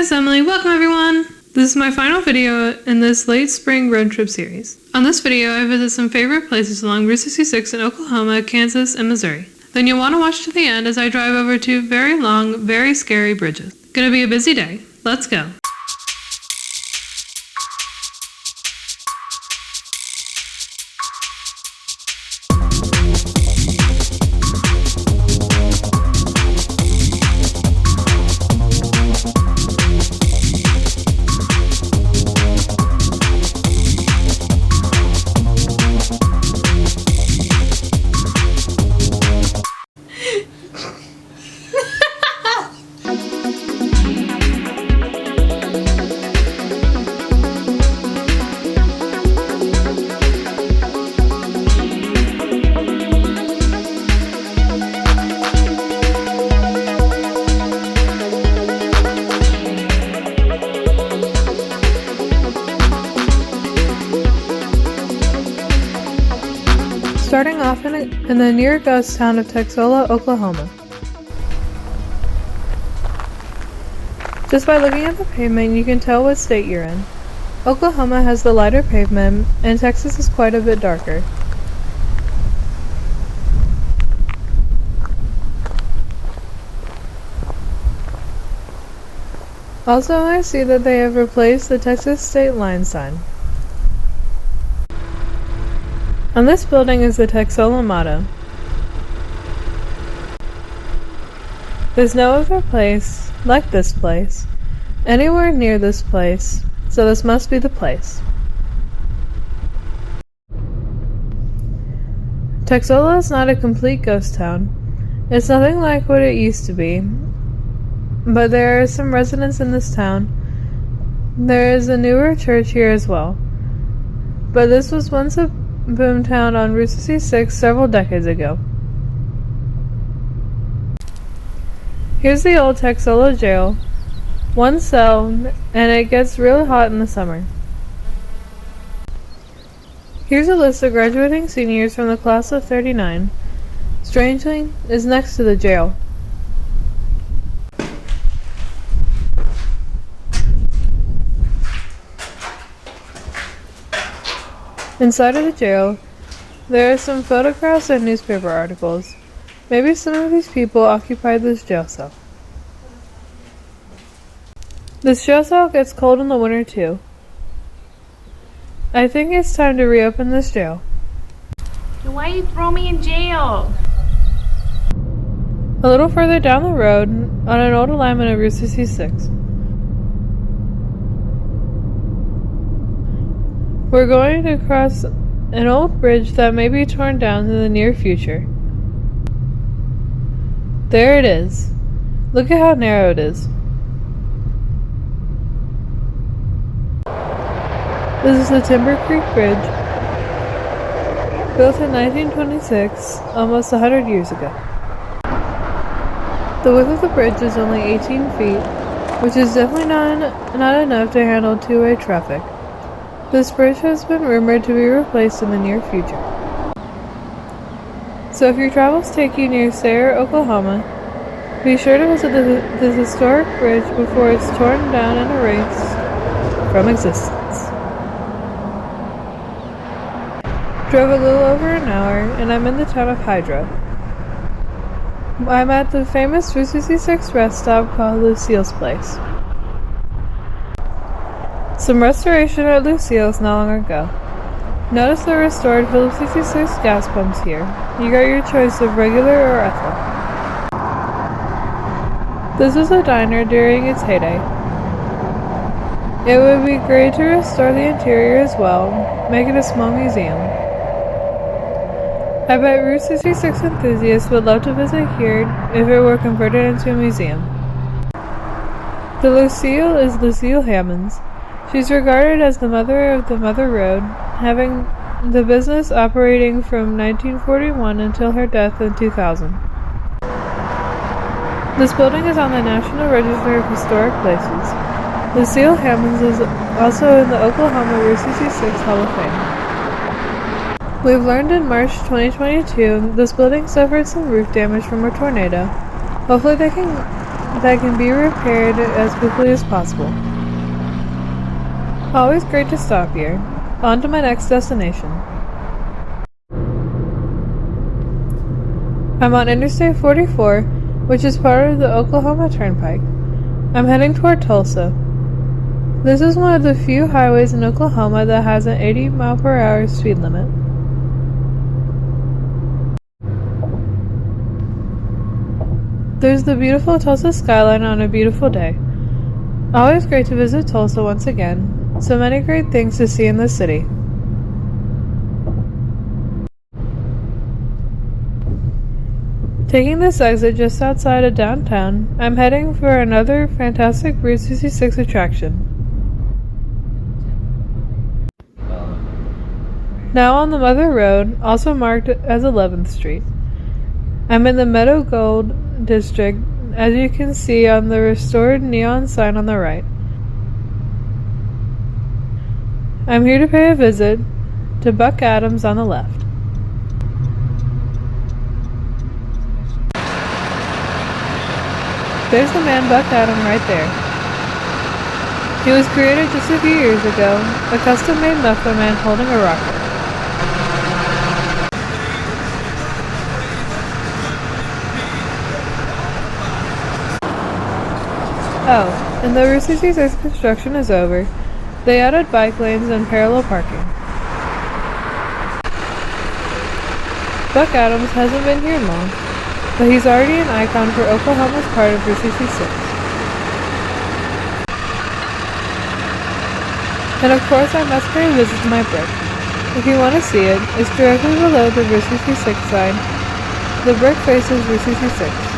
it's Emily. Welcome everyone! This is my final video in this late spring road trip series. On this video, I visit some favorite places along Route 66 in Oklahoma, Kansas, and Missouri. Then you'll want to watch to the end as I drive over two very long, very scary bridges. Gonna be a busy day. Let's go! Starting off in the near ghost town of Texola, Oklahoma. Just by looking at the pavement, you can tell what state you're in. Oklahoma has the lighter pavement, and Texas is quite a bit darker. Also, I see that they have replaced the Texas state line sign. On this building is the Texola motto. There's no other place like this place, anywhere near this place, so this must be the place. Texola is not a complete ghost town. It's nothing like what it used to be, but there are some residents in this town. There is a newer church here as well, but this was once a boomtown on Route 66 several decades ago. Here's the old Texola jail. One cell, and it gets really hot in the summer. Here's a list of graduating seniors from the class of 39. Strangely, is next to the jail. Inside of the jail, there are some photographs and newspaper articles. Maybe some of these people occupied this jail cell. This jail cell gets cold in the winter too. I think it's time to reopen this jail. Why you throw me in jail? A little further down the road, on an old alignment of Route 66. We're going to cross an old bridge that may be torn down in the near future. There it is. Look at how narrow it is. This is the Timber Creek Bridge, built in 1926, almost 100 years ago. The width of the bridge is only 18 feet, which is definitely not enough to handle two-way traffic. This bridge has been rumored to be replaced in the near future. So if your travels take you near Sayre, Oklahoma, be sure to visit this historic bridge before it's torn down and erased from existence. Drove a little over an hour, and I'm in the town of Hydro. I'm at the famous Route 66 rest stop called Lucille's Place. Some restoration at Lucille's not long ago. Notice the restored Phillips 66 gas pumps here. You got your choice of regular or ethyl. This was a diner during its heyday. It would be great to restore the interior as well, make it a small museum. I bet Route 66 enthusiasts would love to visit here if it were converted into a museum. The Lucille is Lucille Hammonds. She's regarded as the mother of the Mother Road, having the business operating from 1941 until her death in 2000. This building is on the National Register of Historic Places. Lucille Hammonds is also in the Oklahoma Route 66 Hall of Fame. We've learned in March 2022 this building suffered some roof damage from a tornado. Hopefully they can that can be repaired as quickly as possible. Always great to stop here. On to my next destination. I'm on Interstate 44, which is part of the Oklahoma Turnpike. I'm heading toward Tulsa. This is one of the few highways in Oklahoma that has an 80-mile-per-hour speed limit. There's the beautiful Tulsa skyline on a beautiful day. Always great to visit Tulsa once again. So many great things to see in the city. Taking this exit just outside of downtown, I'm heading for another fantastic Route 66 attraction. Now on the Mother Road, also marked as 11th Street. I'm in the Meadow Gold district, as you can see on the restored neon sign on the right. I'm here to pay a visit to Buck Adams on the left. There's the man Buck Adams right there. He was created just a few years ago, a custom-made muffler man holding a rocket. Oh, and the Route 66 construction is over. They added bike lanes and parallel parking. Buck Adams hasn't been here long, but he's already an icon for Oklahoma's part of Route 66. And of course I must pay a visit to my brick. If you want to see it, it's directly below the Route 66 sign. The brick faces Route 66.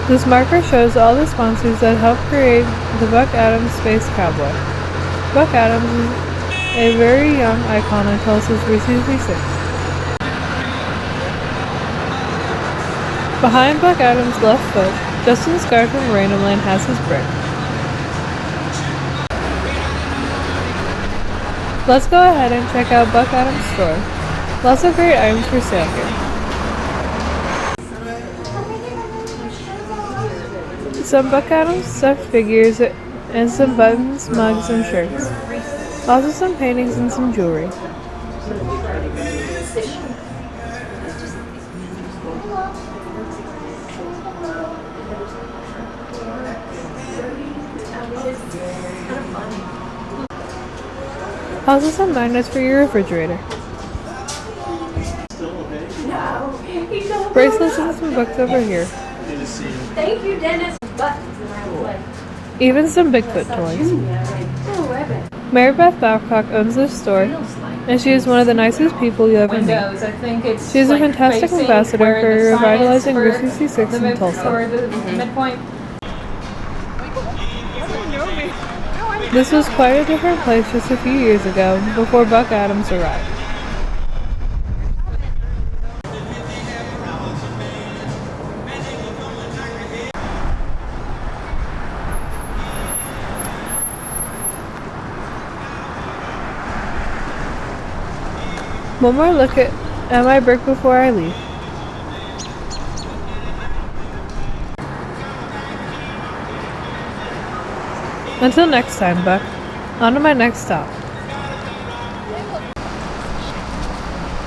This marker shows all the sponsors that helped create the Buck Adams Space Cowboy. Buck Adams is a very young icon on Tulsa's Route 66. Behind Buck Adams' left foot, Justin Scar from Random Land has his brick. Let's go ahead and check out Buck Adams' store. Lots of great items for sale here. Some Buck Adams stuffed figures and some buttons, mugs, and shirts. Also some paintings and some jewelry. Also some magnets for your refrigerator. Bracelets and some books over here. Thank you, Dennis. Even some Bigfoot toys. Mary Beth Babcock owns this store, and she is one of the nicest people you'll ever meet. She is a fantastic ambassador for revitalizing Route 66 in Tulsa. This was quite a different place just a few years ago, before Buck Adams arrived. One more look at my brick before I leave. Until next time, Buck. On to my next stop.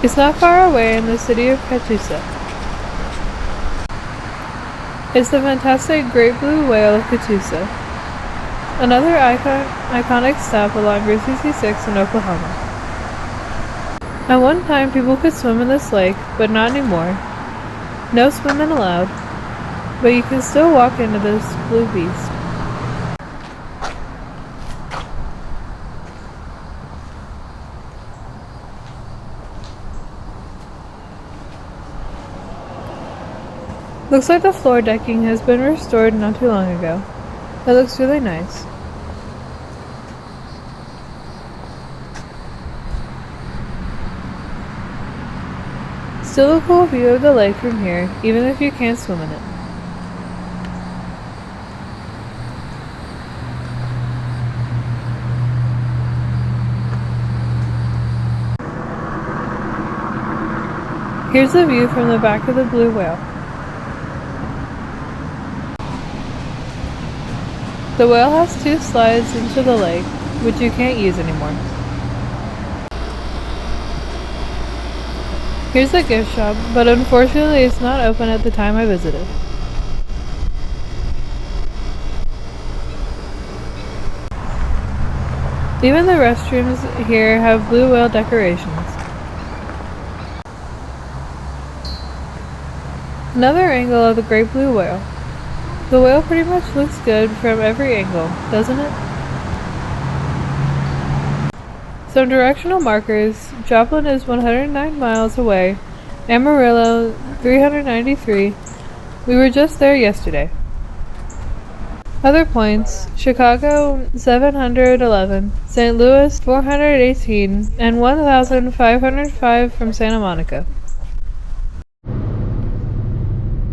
It's not far away in the city of Catoosa. It's the fantastic great blue whale of Catoosa. Another iconic stop along Route 66 in Oklahoma. At one time, people could swim in this lake, but not anymore. No swimming allowed, but you can still walk into this blue beast. Looks like the floor decking has been restored not too long ago. It looks really nice. Still a cool view of the lake from here, even if you can't swim in it. Here's a view from the back of the blue whale. The whale has 2 slides into the lake, which you can't use anymore. Here's a gift shop, but unfortunately it's not open at the time I visited. Even the restrooms here have blue whale decorations. Another angle of the great blue whale. The whale pretty much looks good from every angle, doesn't it? Some directional markers. Joplin is 109 miles away. Amarillo, 393. We were just there yesterday. Other points. Chicago, 711. St. Louis, 418. And 1,505 from Santa Monica.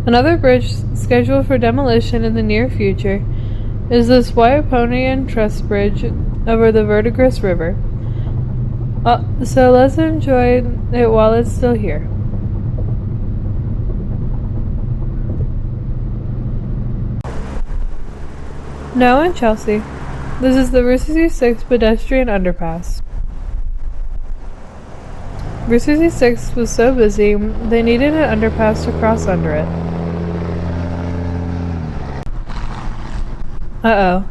Another bridge scheduled for demolition in the near future is this White Pony and Truss Bridge over the Verdigris River. So let's enjoy it while it's still here. Now in Chelsea, this is the Route 66 Pedestrian Underpass. Route 66 was so busy, they needed an underpass to cross under it. Uh-oh.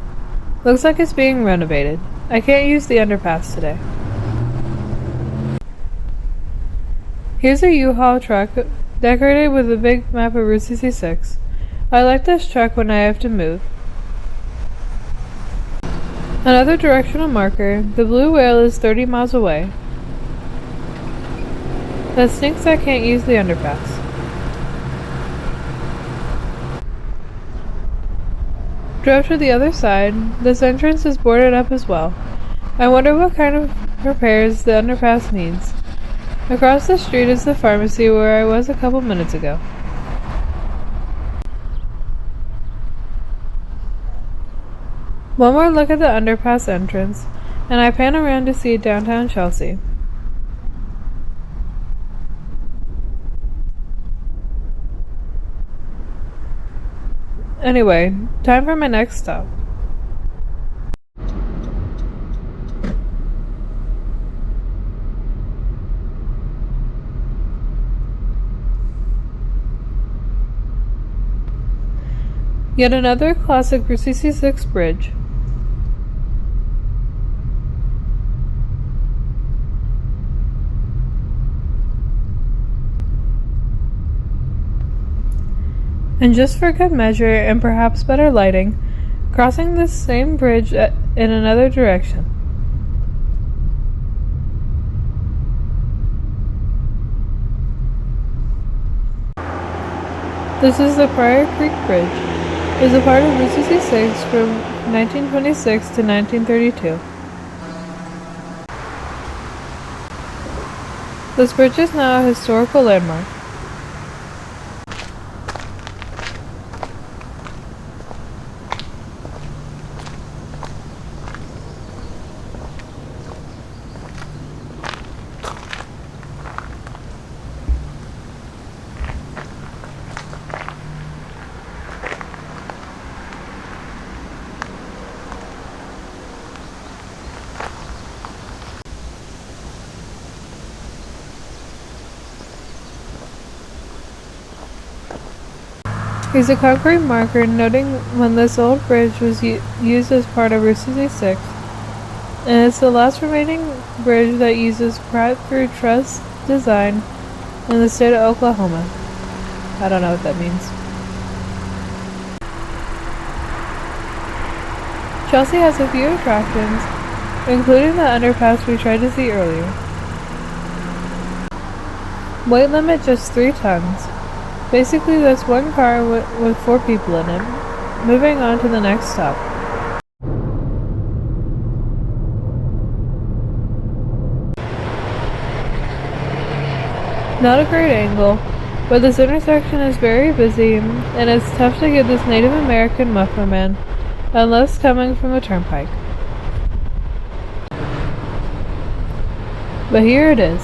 Looks like it's being renovated. I can't use the underpass today. Here's a U-Haul truck decorated with a big map of Route 66. I like this truck when I have to move. Another directional marker. The blue whale is 30 miles away. That stinks I can't use the underpass. Drove to the other side. This entrance is boarded up as well. I wonder what kind of repairs the underpass needs. Across the street is the pharmacy where I was a couple minutes ago. One more look at the underpass entrance, and I pan around to see downtown Chelsea. Anyway, time for my next stop. Yet another classic Route 66 bridge. And just for good measure and perhaps better lighting, crossing this same bridge in another direction. This is the Pryor Creek Bridge. It is a part of Route 66 from 1926 to 1932. This bridge is now a historical landmark. Here's a concrete marker noting when this old bridge was used as part of Route 66, and it's the last remaining bridge that uses Pratt through truss design in the state of Oklahoma. I don't know what that means. Chelsea has a few attractions, including the underpass we tried to see earlier. Weight limit just 3 tons. Basically, that's one car with 4 people in it. Moving on to the next stop. Not a great angle, but this intersection is very busy and it's tough to get this Native American Muffler man unless coming from the turnpike. But here it is.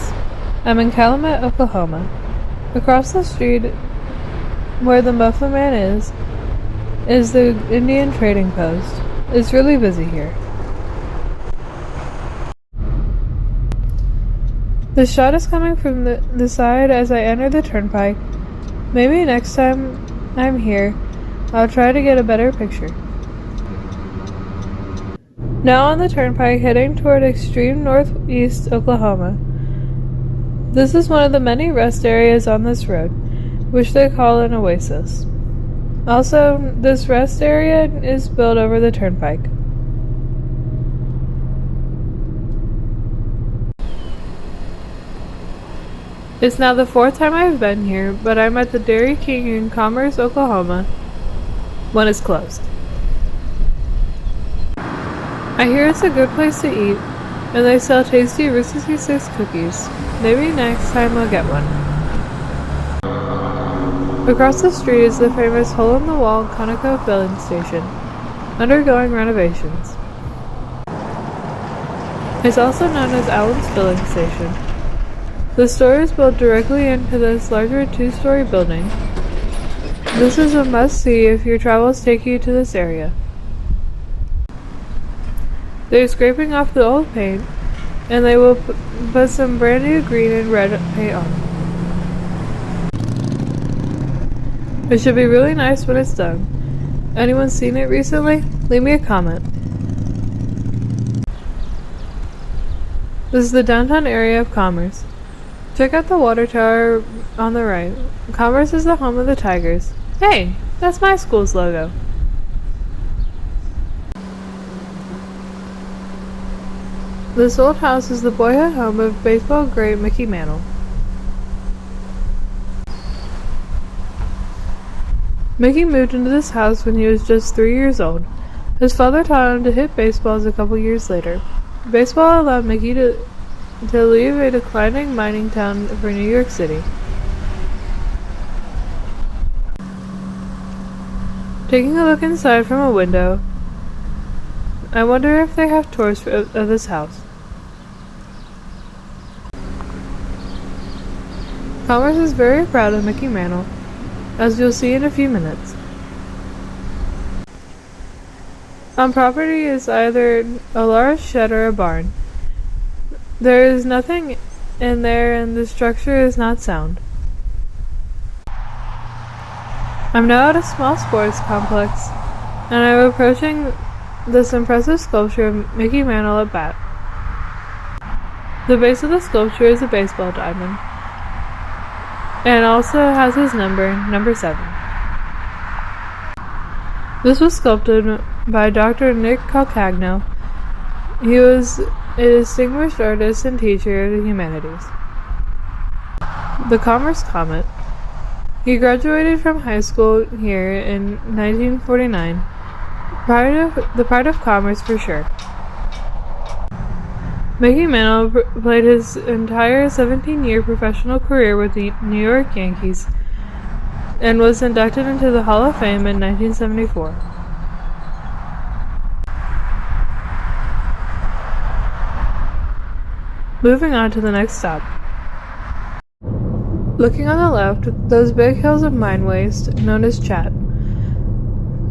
I'm in Calumet, Oklahoma. Across the street where the Muffler man is the Indian trading post. It's really busy here. The shot is coming from the side as I enter the turnpike. Maybe next time I'm here, I'll try to get a better picture. Now on the turnpike heading toward extreme northeast Oklahoma. This is one of the many rest areas on this road, which they call an oasis. Also, this rest area is built over the turnpike. It's now the 4th time I've been here, but I'm at the Dairy King in Commerce, Oklahoma, when it's closed. I hear it's a good place to eat, and they sell tasty Reese's Pieces cookies. Maybe next time I'll get one. Across the street is the famous hole-in-the-wall Conoco filling station, undergoing renovations. It's also known as Allen's Filling Station. The store is built directly into this larger 2-story building. This is a must-see if your travels take you to this area. They're scraping off the old paint, and they will put some brand new green and red paint on. It should be really nice when it's done. Anyone seen it recently? Leave me a comment. This is the downtown area of Commerce. Check out the water tower on the right. Commerce is the home of the Tigers. Hey, that's my school's logo. This old house is the boyhood home of baseball great Mickey Mantle. Mickey moved into this house when he was just 3 years old. His father taught him to hit baseballs a couple years later. Baseball allowed Mickey to leave a declining mining town for New York City. Taking a look inside from a window, I wonder if they have tours of this house. Commerce is very proud of Mickey Mantle, as you'll see in a few minutes. On property is either a large shed or a barn. There is nothing in there and the structure is not sound. I'm now at a small sports complex and I'm approaching this impressive sculpture of Mickey Mantle at bat. The base of the sculpture is a baseball diamond and also has his number 7. This was sculpted by Dr. Nick Calcagno. He was a distinguished artist and teacher of the humanities. The Commerce Comet. He graduated from high school here in 1949. The pride of commerce for sure. Mickey Mantle played his entire 17-year professional career with the New York Yankees and was inducted into the Hall of Fame in 1974. Moving on to the next stop. Looking on the left, those big hills of mine waste, known as Chat.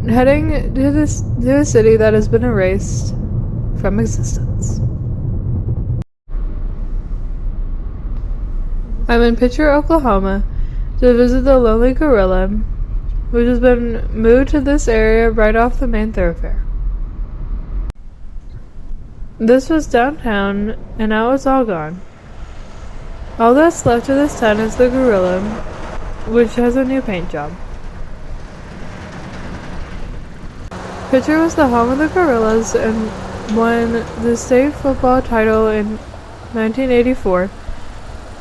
Heading to a city that has been erased from existence. I'm in Picher, Oklahoma, to visit the Lonely Gorilla, which has been moved to this area right off the main thoroughfare. This was downtown, and now it's all gone. All that's left of this town is the Gorilla, which has a new paint job. Picher was the home of the Gorillas and won the state football title in 1984,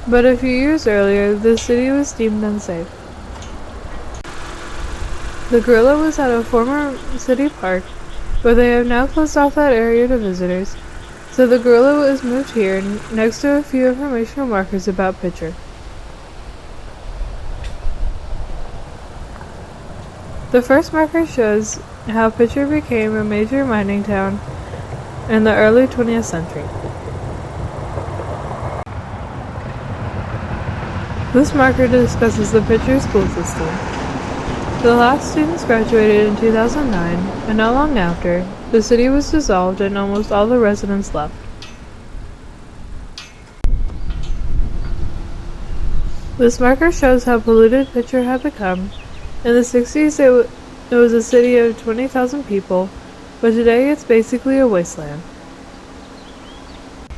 but a few years earlier, the city was deemed unsafe. The Gorilla was at a former city park, but they have now closed off that area to visitors. So the Gorilla was moved here, next to a few informational markers about Picher. The first marker shows how Picher became a major mining town in the early 20th century. This marker discusses the Picher school system. The last students graduated in 2009, and not long after, the city was dissolved and almost all the residents left. This marker shows how polluted Picher had become. In the 60s, it was a city of 20,000 people, but today it's basically a wasteland.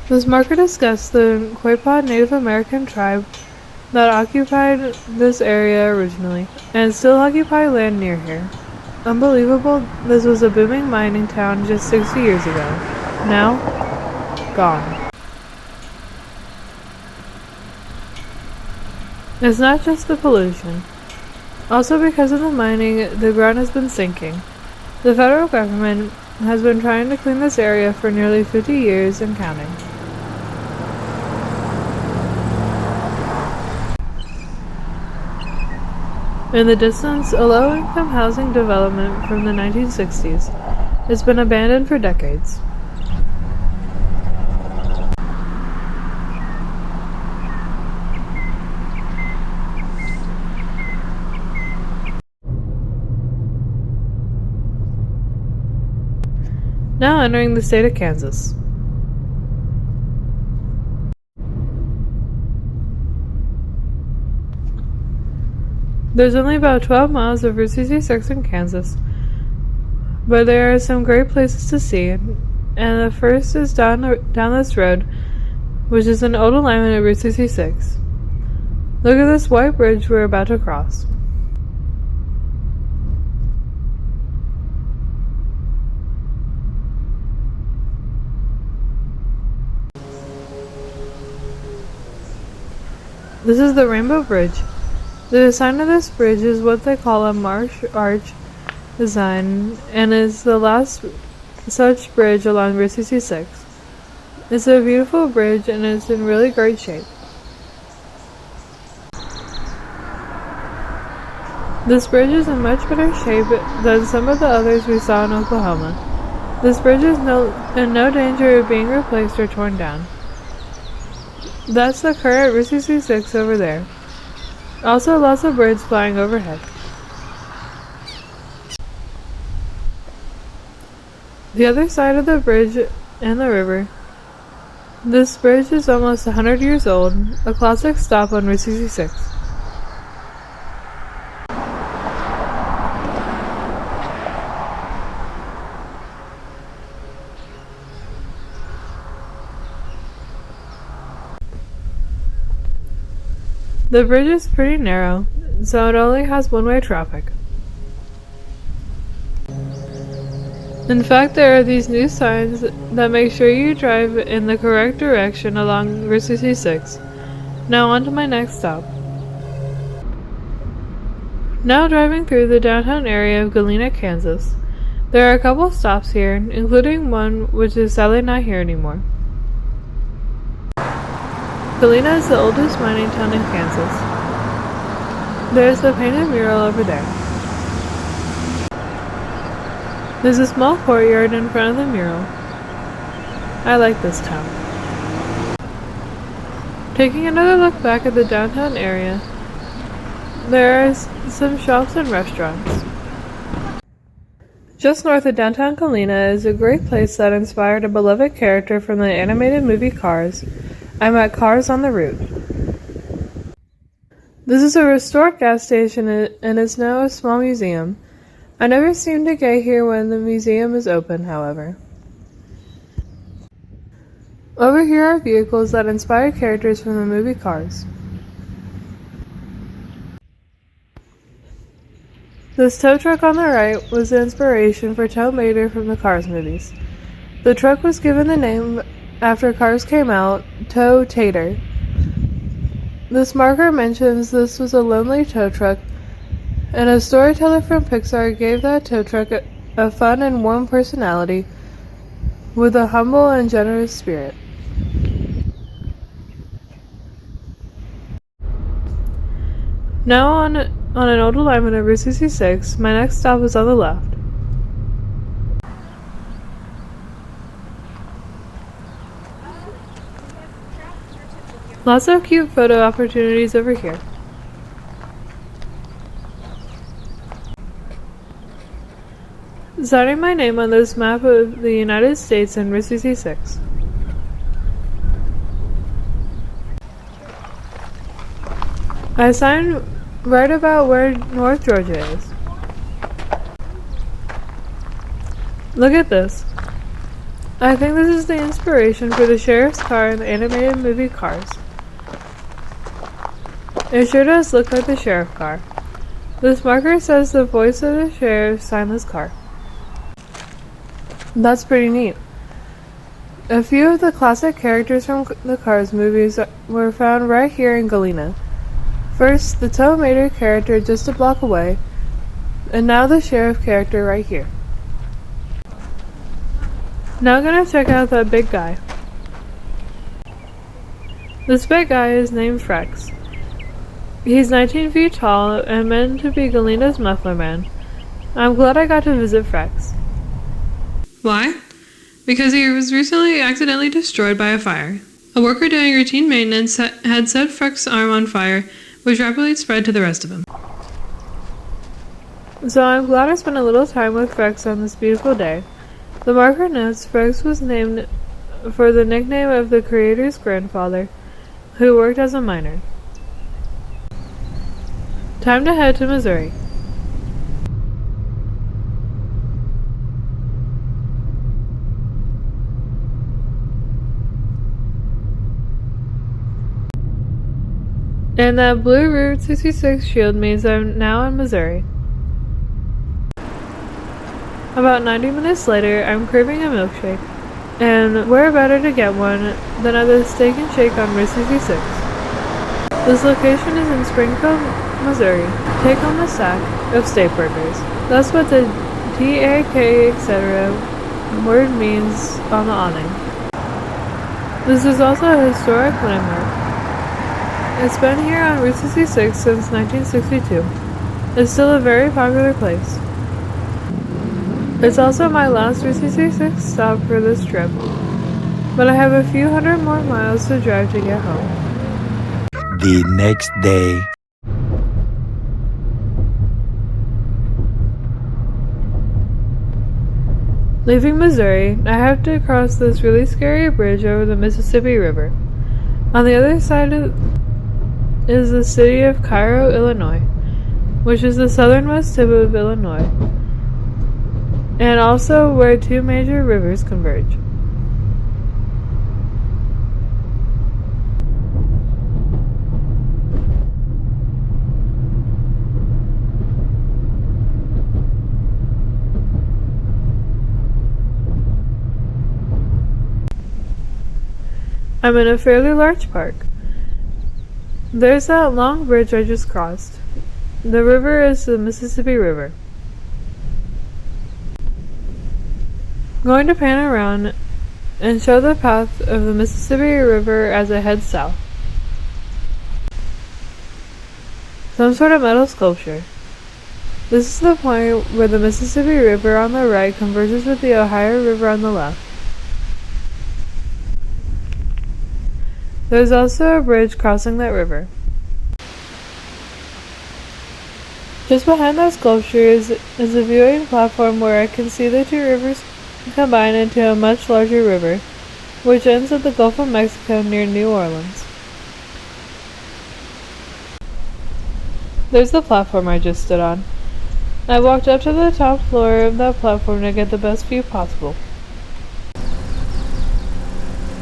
This marker discussed the Quapaw Native American tribe that occupied this area originally, and still occupy land near here. Unbelievable, this was a booming mining town just 60 years ago. Now, gone. It's not just the pollution. Also because of the mining, the ground has been sinking. The federal government has been trying to clean this area for nearly 50 years and counting. In the distance, a low-income housing development from the 1960s. It's been abandoned for decades. Now entering the state of Kansas. There's only about 12 miles of Route 66 in Kansas, but there are some great places to see, and the first is down this road, which is an old alignment of Route 66. Look at this white bridge we're about to cross. This is the Rainbow Bridge. The design of this bridge is what they call a marsh arch design, and is the last such bridge along Route 66. It's a beautiful bridge and it's in really great shape. This bridge is in much better shape than some of the others we saw in Oklahoma. This bridge is in no danger of being replaced or torn down. That's the current Route 66 over there. Also lots of birds flying overhead. The other side of the bridge and the river. This bridge is almost 100 years old, a classic stop on Route 66. The bridge is pretty narrow, so it only has one-way traffic. In fact, there are these new signs that make sure you drive in the correct direction along Route 66. Now on to my next stop. Now driving through the downtown area of Galena, Kansas. There are a couple stops here, including one which is sadly not here anymore. Galena is the oldest mining town in Kansas. There's the painted mural over there. There's a small courtyard in front of the mural. I like this town. Taking another look back at the downtown area, there are some shops and restaurants. Just north of downtown Galena is a great place that inspired a beloved character from the animated movie Cars. I'm at Cars on the Route. This is a restored gas station and is now a small museum. I never seem to get here when the museum is open, however. Over here are vehicles that inspired characters from the movie Cars. This tow truck on the right was the inspiration for Tow Mater from the Cars movies. The truck was given the name after Cars came out, Tow Tater. This marker mentions this was a lonely tow truck, and a storyteller from Pixar gave that tow truck a fun and warm personality with a humble and generous spirit. Now on an old alignment of Route 66, my next stop is on the left. Lots of cute photo opportunities over here. Signing my name on this map of the United States in Route 66. I signed right about where North Georgia is. Look at this. I think this is the inspiration for the sheriff's car in the animated movie Cars. It sure does look like the sheriff car. This marker says the voice of the sheriff signed this car. That's pretty neat. A few of the classic characters from the Cars movies were found right here in Galena. First, the Tow Mater character just a block away, and now the sheriff character right here. Now gonna check out that big guy. This big guy is named Frecs. He's 19 feet tall and meant to be Galena's Muffler man. I'm glad I got to visit Frecs. Why? Because he was recently accidentally destroyed by a fire. A worker doing routine maintenance had set Frecs' arm on fire, which rapidly spread to the rest of him. So I'm glad I spent a little time with Frecs on this beautiful day. The marker notes Frecs was named for the nickname of the creator's grandfather, who worked as a miner. Time to head to Missouri. And that blue Route 66 shield means I'm now in Missouri. About 90 minutes later, I'm craving a milkshake, and where better to get one than at the Steak and Shake on Route 66. This location is in Springfield, Missouri. Take home a sack of steak burgers. That's what the TAK etc. word means on the awning. This is also a historic landmark. It's been here on Route 66 since 1962. It's still a very popular place. It's also my last Route 66 stop for this trip, but I have a few hundred more miles to drive to get home. The next day. Leaving Missouri, I have to cross this really scary bridge over the Mississippi River. On the other side is the city of Cairo, Illinois, which is the southernmost tip of Illinois, and also where two major rivers converge. I'm in a fairly large park. There's that long bridge I just crossed. The river is the Mississippi River. Going to pan around and show the path of the Mississippi River as I head south. Some sort of metal sculpture. This is the point where the Mississippi River on the right converges with the Ohio River on the left. There's also a bridge crossing that river. Just behind that sculpture is a viewing platform where I can see the two rivers combine into a much larger river, which ends at the Gulf of Mexico near New Orleans. There's the platform I just stood on. I walked up to the top floor of that platform to get the best view possible.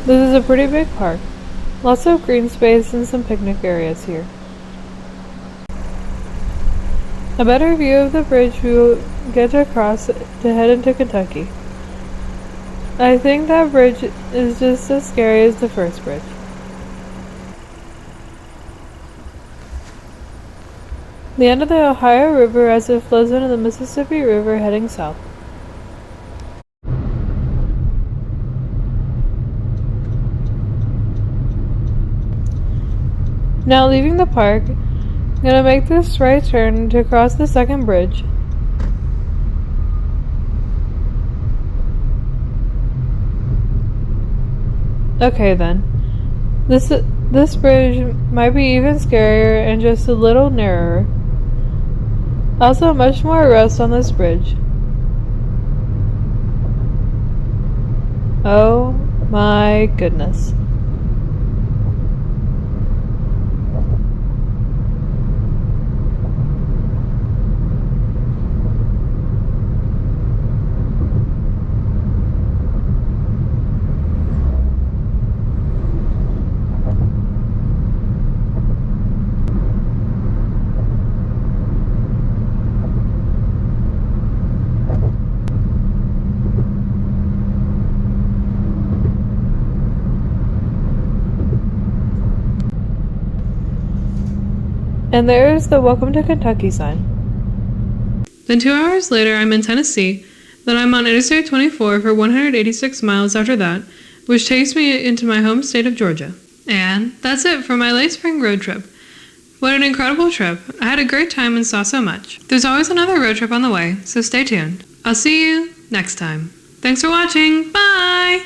This is a pretty big park. Lots of green space and some picnic areas here. A better view of the bridge we will get to cross to head into Kentucky. I think that bridge is just as scary as the first bridge. The end of the Ohio River as it flows into the Mississippi River heading south. Now leaving the park, Gonna make this right turn to cross the second bridge. Okay then. This bridge might be even scarier and just a little narrower. Also, much more rust on this bridge. Oh my goodness. And there's the Welcome to Kentucky sign. Then 2 hours later, I'm in Tennessee. Then I'm on Interstate 24 for 186 miles after that, which takes me into my home state of Georgia. And that's it for my late spring road trip. What an incredible trip. I had a great time and saw so much. There's always another road trip on the way, so stay tuned. I'll see you next time. Thanks for watching. Bye!